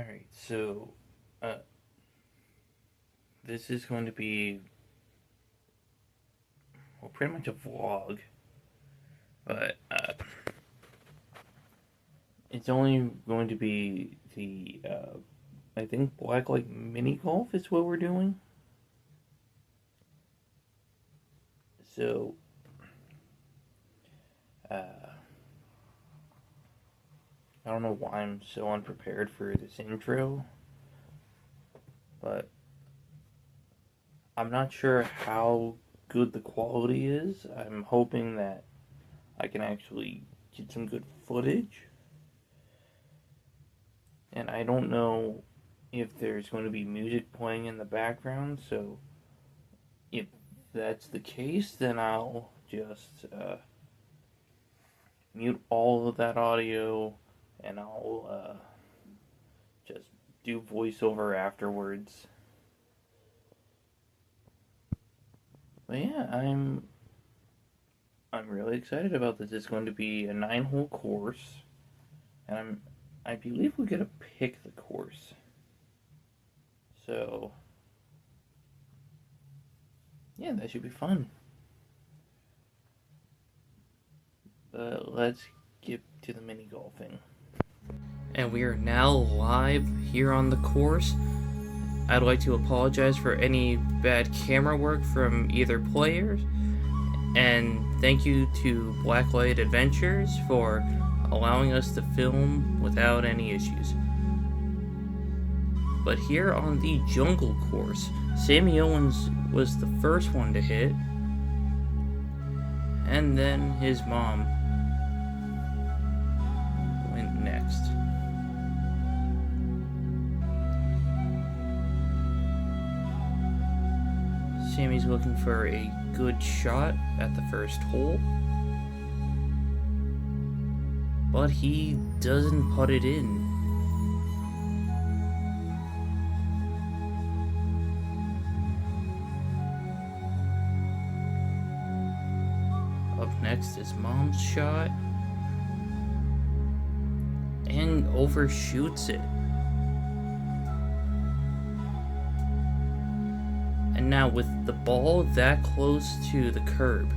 Alright, so uh, this is going to be, well, pretty much a vlog, but it's only going to be I think Blacklight mini golf is what we're doing. So, I don't know why I'm so unprepared for this intro, but I'm not sure how good the quality is. I'm hoping that I can actually get some good footage. And I don't know if there's going to be music playing in the background, so if that's the case, then I'll just mute all of that audio and I'll just do voiceover afterwards. But yeah, I'm really excited about this. It's going to be a 9-hole course, and I believe we get to pick the course. So yeah, that should be fun. But let's get to the mini golfing. And we are now live here on the course. I'd like to apologize for any bad camera work from either players, and thank you to Blacklight Adventures for allowing us to film without any issues. But here on the jungle course, Sammy Owens was the first one to hit, and then his mom went next. Sammy's looking for a good shot at the first hole, but he doesn't put it in. Up next is Mom's shot, and overshoots it. And now with the ball that close to the curb,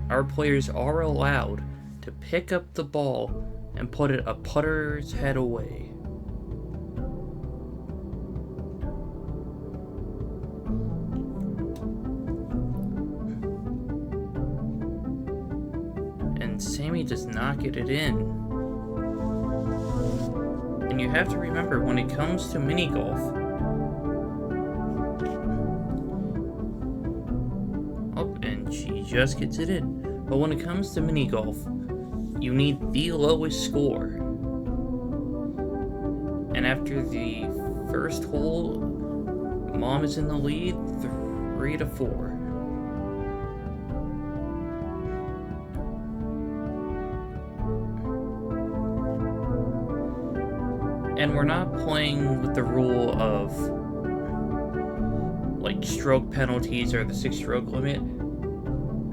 our players are allowed to pick up the ball and put it a putter's head away. And Sammy does not get it in. And you have to remember, when it comes to mini golf, she just gets it in. But when it comes to mini golf, you need the lowest score. And after the first hole, Mom is in the lead 3-4. And we're not playing with the rule of like stroke penalties or the 6-stroke limit.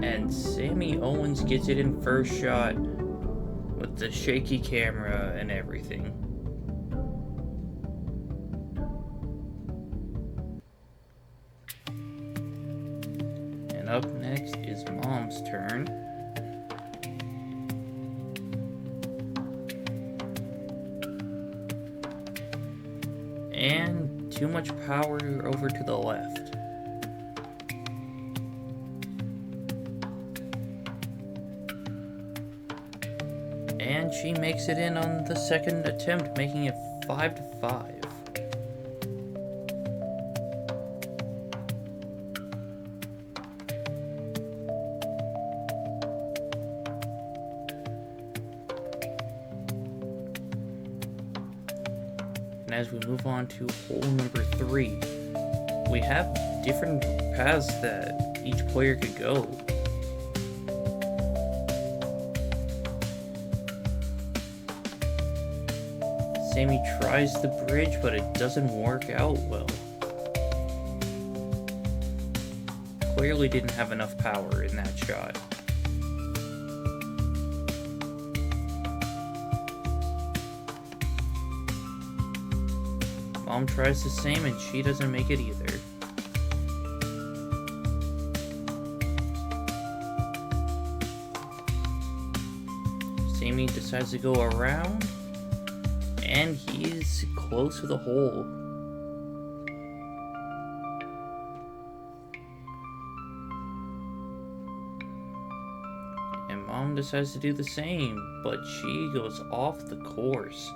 And Sammy Owens gets it in first shot with the shaky camera and everything. And up next is Mom's turn. And too much power over to the left. And she makes it in on the second attempt, making it 5-5. And as we move on to hole number 3, we have different paths that each player could go. Sammy tries the bridge, but it doesn't work out well. Clearly didn't have enough power in that shot. Mom tries the same and she doesn't make it either. Sammy decides to go around, and he's close to the hole. And Mom decides to do the same, but she goes off the course,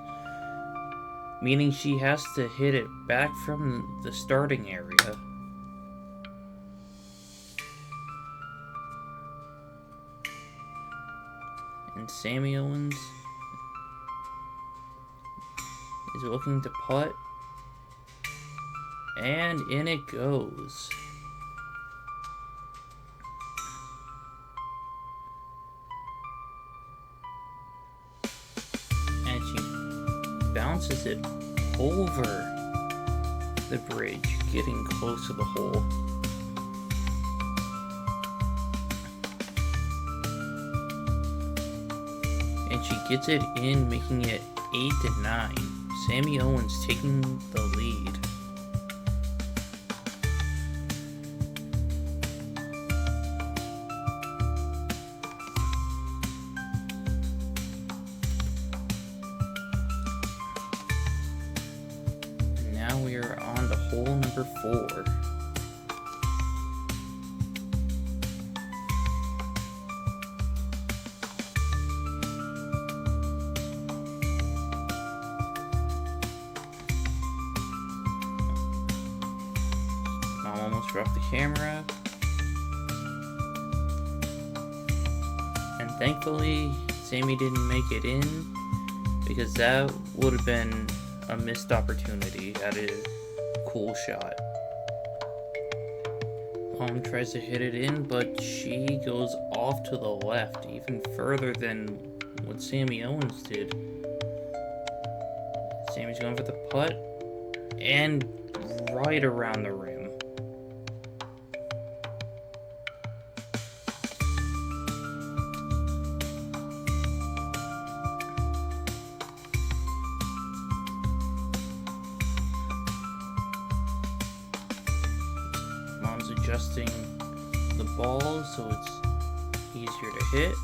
meaning she has to hit it back from the starting area. And Sammy Owens is looking to putt, and in it goes. And she bounces it over the bridge, getting close to the hole. And she gets it in, making it 8-9. Sammy Owens taking the lead. And now we are on to hole number 4. Almost dropped the camera. And thankfully, Sammy didn't make it in, because that would have been a missed opportunity at a cool shot. Mom tries to hit it in, but she goes off to the left, even further than what Sammy Owens did. Sammy's going for the putt, and right around the rim. Adjusting the ball so it's easier to hit,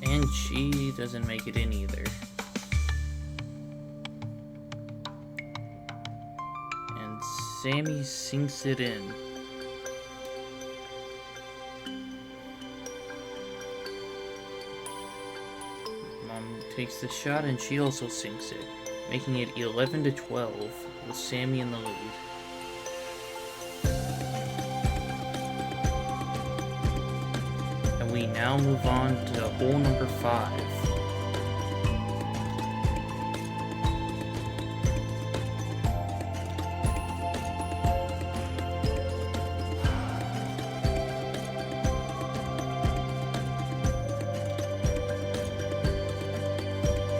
and she doesn't make it in either. And Sammy sinks it in. Mom takes the shot and she also sinks it, making it 11-12 with Sammy in the lead. We now move on to hole number 5.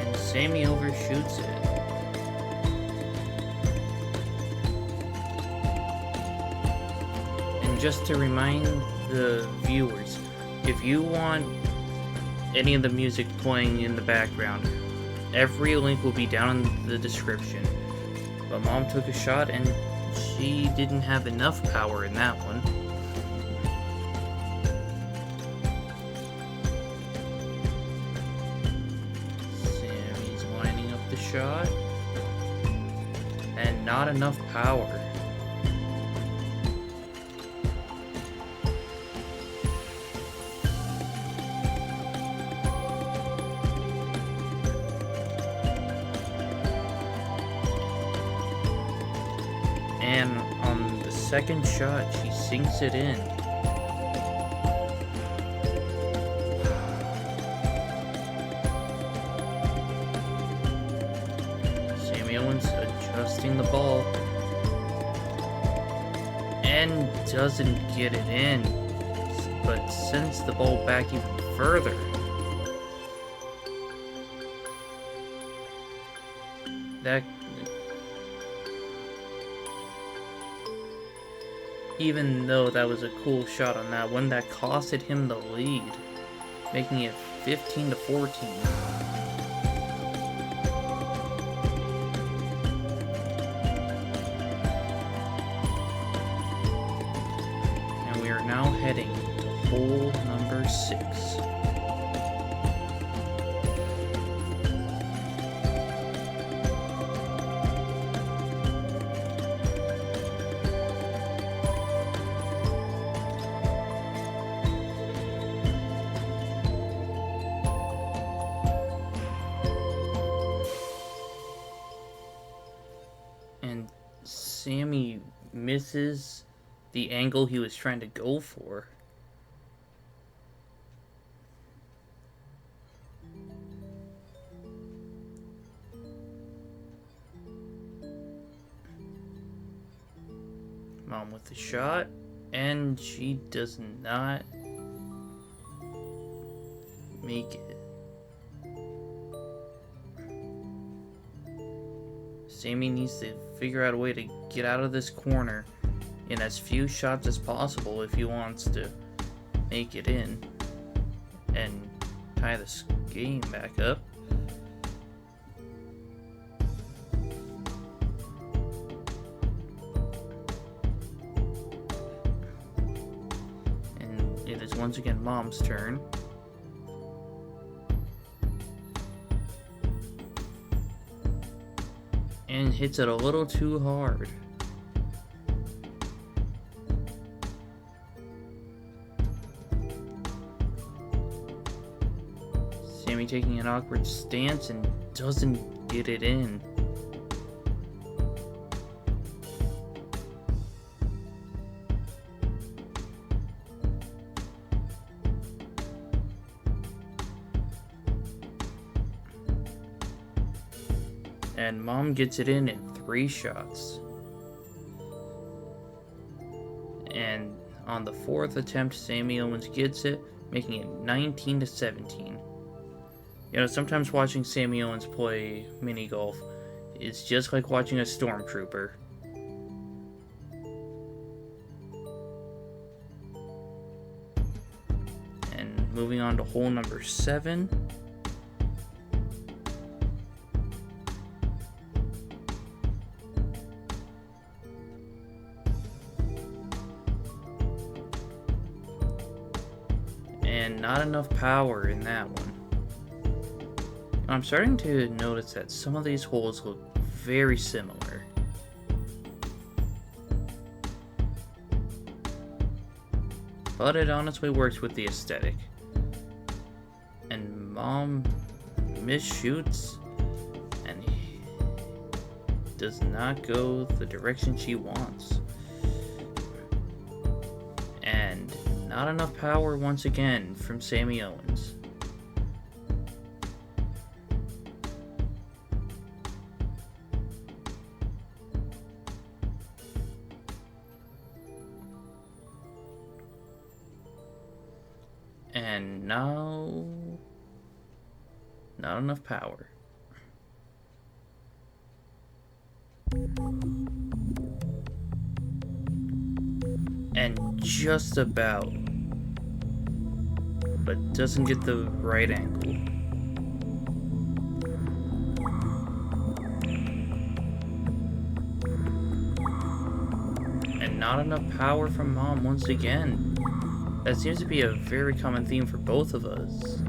And Sammy overshoots it. And just to remind the viewers, if you want any of the music playing in the background, every link will be down in the description. But Mom took a shot and she didn't have enough power in that one. Sammy's lining up the shot, and not enough power. And on the second shot, she sinks it in. Sammy Owens adjusting the ball, and doesn't get it in, but sends the ball back even further. Even though that was a cool shot on that one, that costed him the lead, making it 15-14. heading to hole number 6. And Sammy misses the angle he was trying to go for. Mom with the shot, and she does not make it. Sammy needs to figure out a way to get out of this corner in as few shots as possible if he wants to make it in and tie this game back up. And it is once again Mom's turn. And hits it a little too hard. Sammy taking an awkward stance and doesn't get it in. And Mom gets it in 3 shots. And on the 4th attempt, Sammy Owens gets it, making it 19-17. You know, sometimes watching Sammy Owens play mini golf is just like watching a stormtrooper. And moving on to hole number 7. And not enough power in that one. I'm starting to notice that some of these holes look very similar. But it honestly works with the aesthetic. And Mom misshoots and does not go the direction she wants. And not enough power once again from Sammy Owens. And now, not enough power. And just about, but doesn't get the right angle. And not enough power from Mom once again. That seems to be a very common theme for both of us.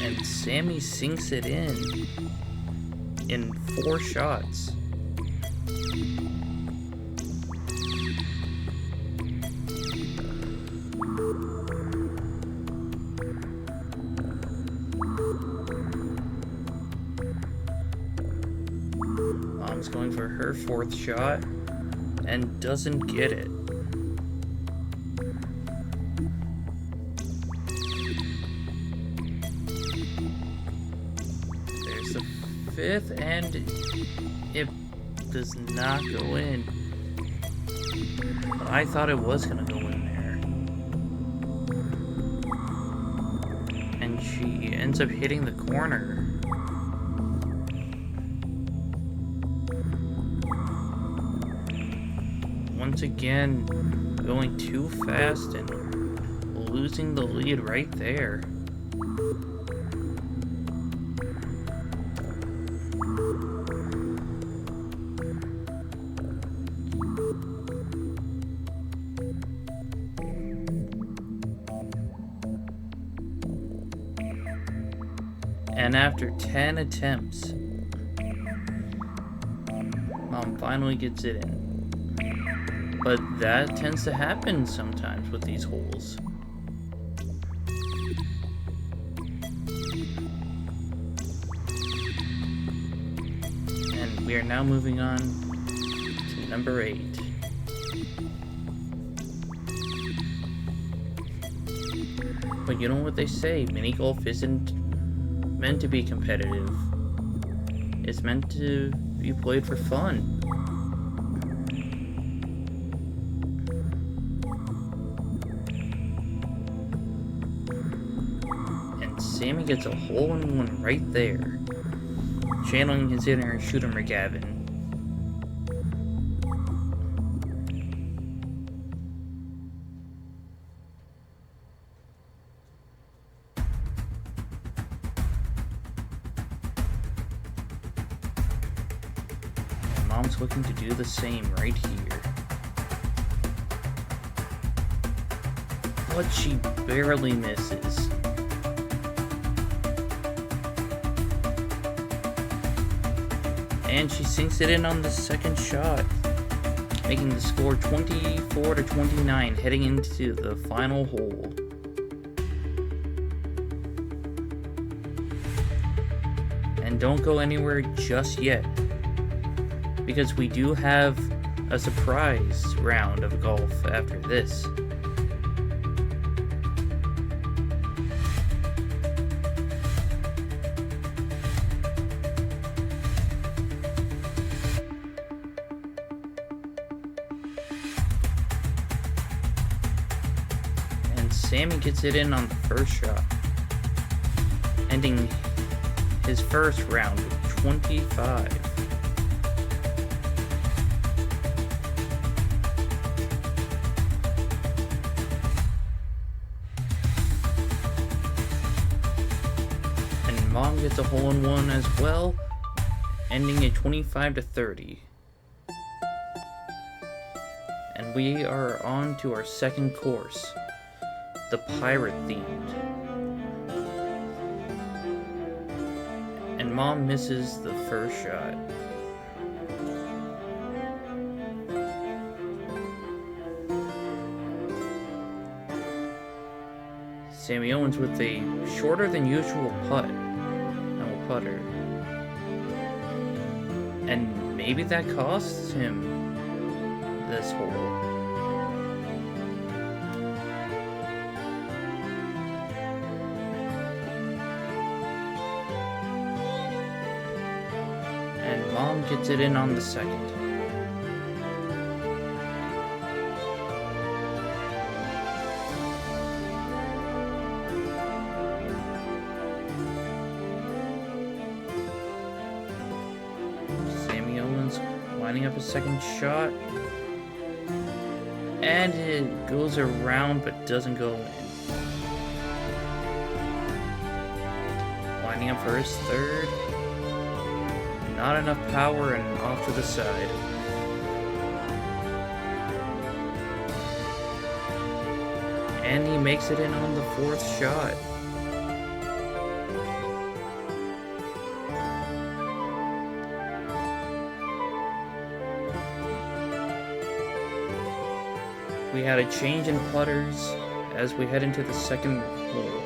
And Sammy sinks it in 4 shots. Mom's going for her 4th shot and doesn't get it. There's the 5th and it does not go in. But I thought it was gonna go in there. And she ends up hitting the corner. Once again, going too fast and losing the lead right there. And after 10 attempts, Mom finally gets it in. But that tends to happen sometimes with these holes. And we are now moving on to number 8. But you know what they say, mini golf isn't meant to be competitive. It's meant to be played for fun. And Sammy gets a hole-in-one right there, channeling his inner Shooter McGavin. Mom's looking to do the same right here. But she barely misses. And she sinks it in on the second shot, making the score 24-29, heading into the final hole. And don't go anywhere just yet, because we do have a surprise round of golf after this. And Sammy gets it in on the first shot, ending his first round with 25. Mom gets a hole-in-one as well, ending at 25-30. And we are on to our second course, the pirate themed. And Mom misses the first shot. Sammy Owens with a shorter than usual putter. And maybe that costs him this hole. And Mom gets it in on the second. Lining up a second shot, and it goes around but doesn't go in. Lining up for his third, not enough power and off to the side. And he makes it in on the fourth shot. We had a change in putters as we head into the second hole.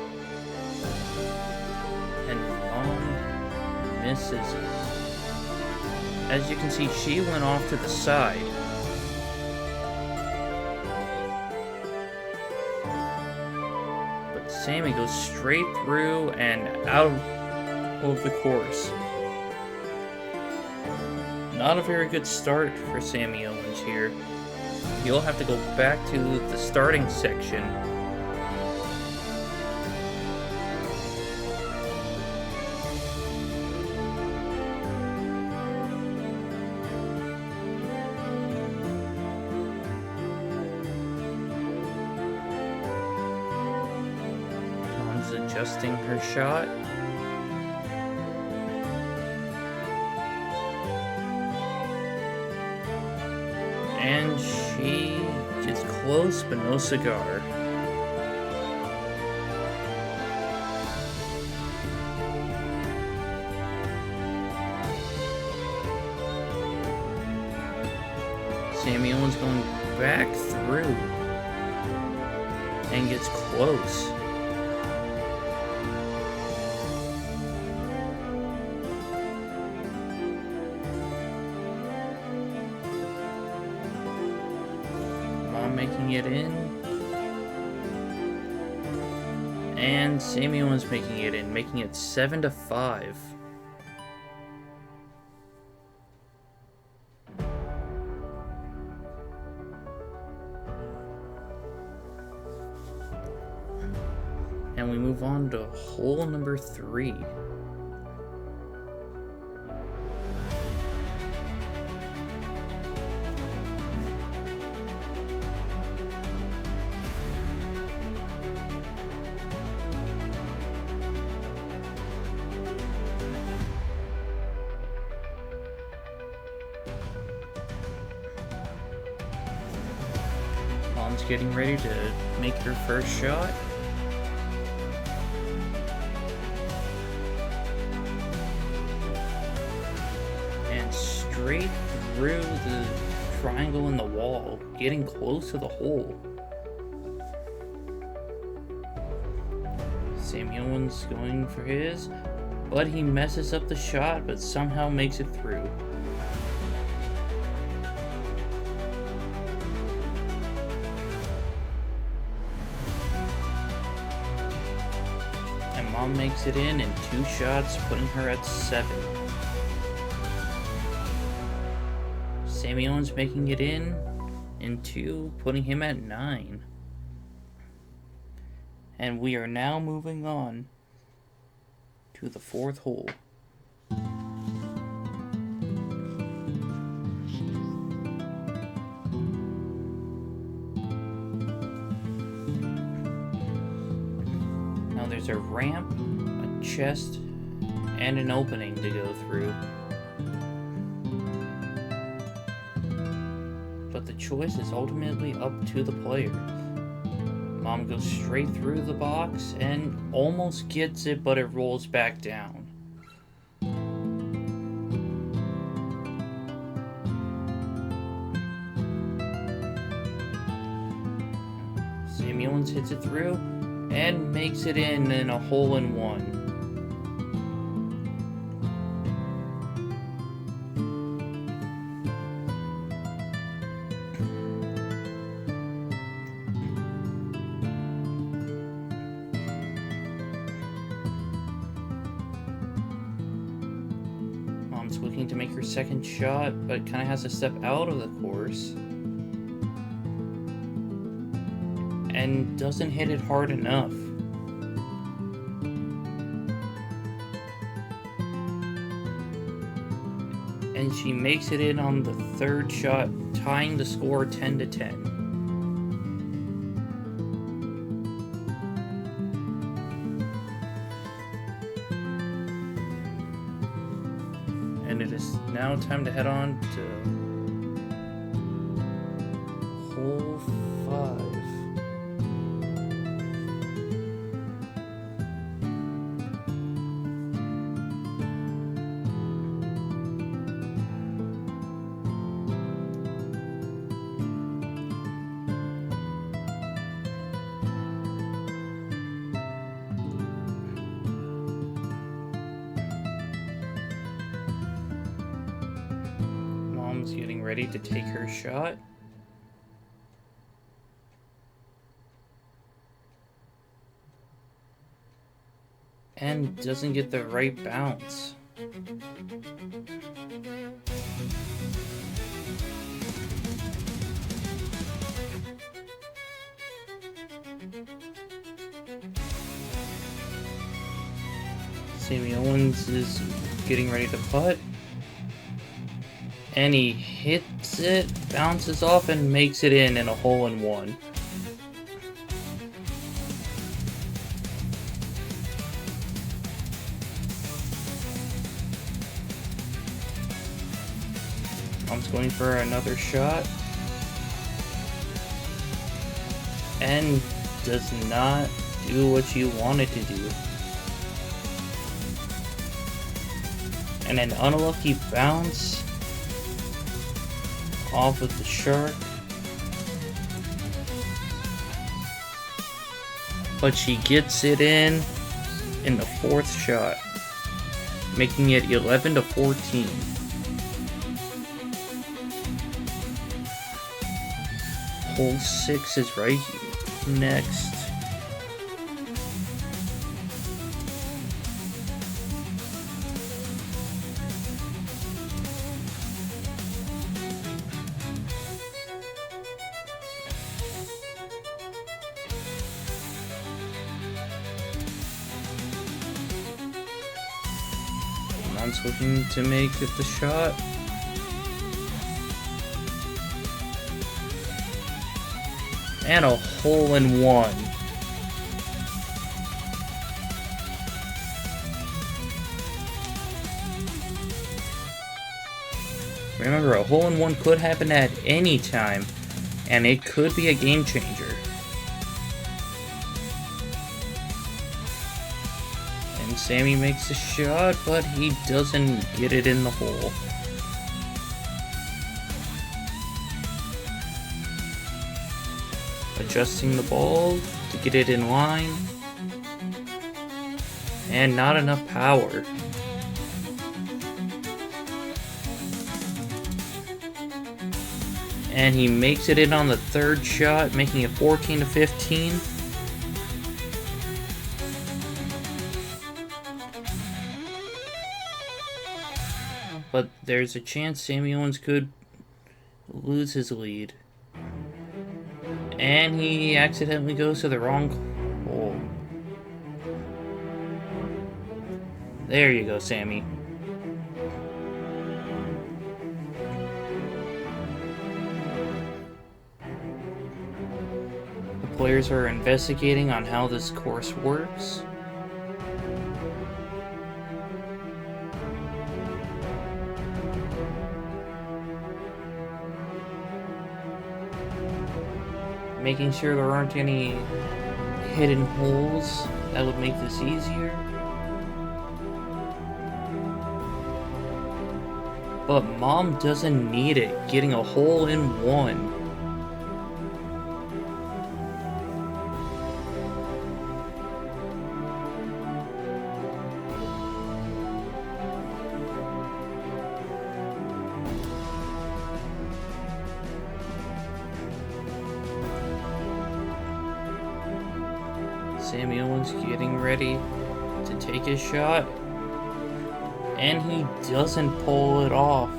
And Mom misses it. As you can see, she went off to the side. But Sammy goes straight through and out of the course. Not a very good start for Sammy Owens here. You'll have to go back to the starting section. Mom's adjusting her shot. And she gets close, but no cigar. Sammy Owens going back through and gets close. Mom making it in. And Sammy Owens making it in, making it 7-5. And we move on to hole number 3. Mom's getting ready to make her first shot. And straight through the triangle in the wall, getting close to the hole. Sammy Owens going for his, but he messes up the shot, but somehow makes it through. And Mom makes it in 2 shots, putting her at 7. Sammy Owens making it in 2, putting him at 9. And we are now moving on to the 4th hole. Now there's a ramp, a chest, and an opening to go through. But the choice is ultimately up to the player. Mom goes straight through the box and almost gets it, but it rolls back down. Sammy Owens hits it through and makes it in a hole-in-one. Mom's looking to make her second shot, but kind of has to step out of the course. And doesn't hit it hard enough. And she makes it in on the 3rd shot, tying the score 10-10. And it is now time to head on to hole 5. Mom's getting ready to take her shot. And doesn't get the right bounce. Sammy Owens is getting ready to putt. And he hits it, bounces off, and makes it in a hole-in-one. Mom's going for another shot. And does not do what you want it to do. And an unlucky bounce off of the shark. But she gets it in the fourth shot, making it 11-14. Hole 6 is right next. Mom's looking to make it the shot. And a hole in one. Remember, a hole in one could happen at any time, and it could be a game changer. And Sammy makes a shot, but he doesn't get it in the hole. Adjusting the ball to get it in line. And not enough power. And he makes it in on the third shot, making it 14-15. But there's a chance Sammy Owens could lose his lead. And he accidentally goes to the wrong hole. There you go, Sammy. The players are investigating on how this course works. Making sure there aren't any hidden holes that would make this easier. But Mom doesn't need it, getting a hole in one. Sammy Owens getting ready to take his shot, and he doesn't pull it off.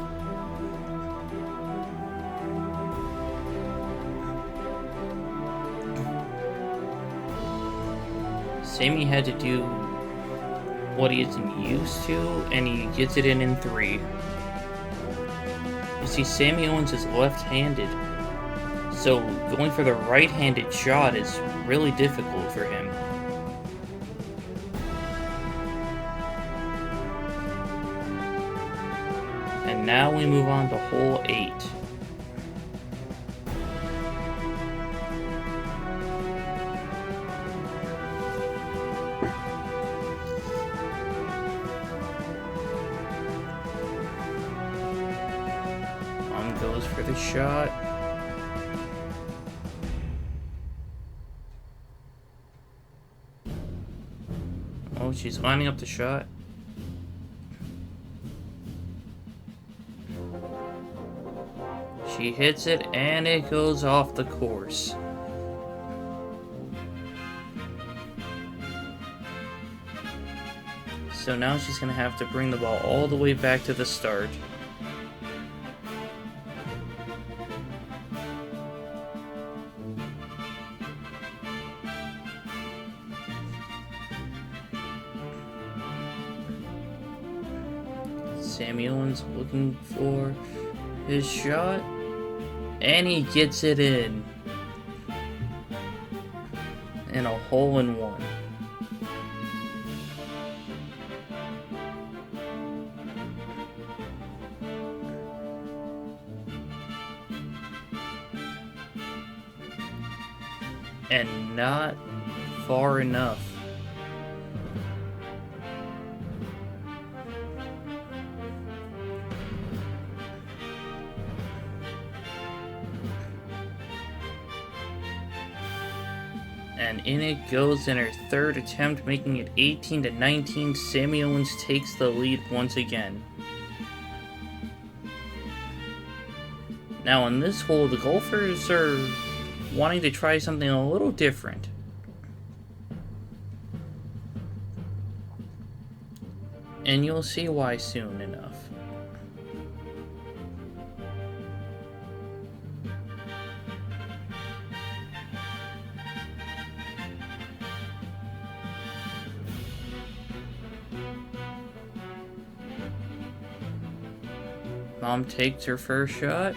Sammy had to do what he isn't used to, and he gets it in 3. You see, Sammy Owens is left-handed, so going for the right-handed shot is really difficult for him. And now we move on to hole 8. Mom goes for the shot. Oh, she's lining up the shot. She hits it, and it goes off the course. So now she's going to have to bring the ball all the way back to the start. Sammy Owens looking for his shot, and he gets it in. And a hole in one. And not far enough. And in it goes in her third attempt, making it 18-19. Sammy Owens takes the lead once again. Now in this hole, the golfers are wanting to try something a little different. And you'll see why soon enough. Mom takes her first shot,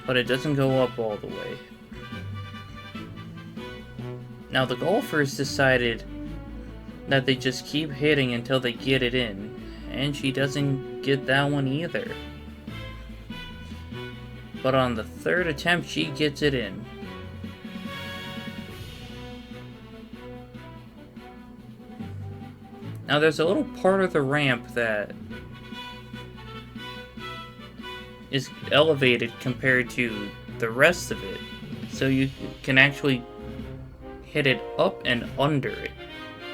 but it doesn't go up all the way. Now the golfers decided that they just keep hitting until they get it in, and she doesn't get that one either. But on the third attempt, she gets it in. Now there's a little part of the ramp that is elevated compared to the rest of it, so you can actually hit it up and under it,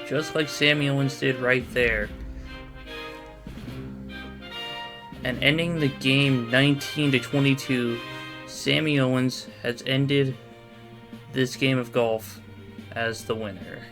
just like Sammy Owens did right there. And ending the game 19-22, Sammy Owens has ended this game of golf as the winner.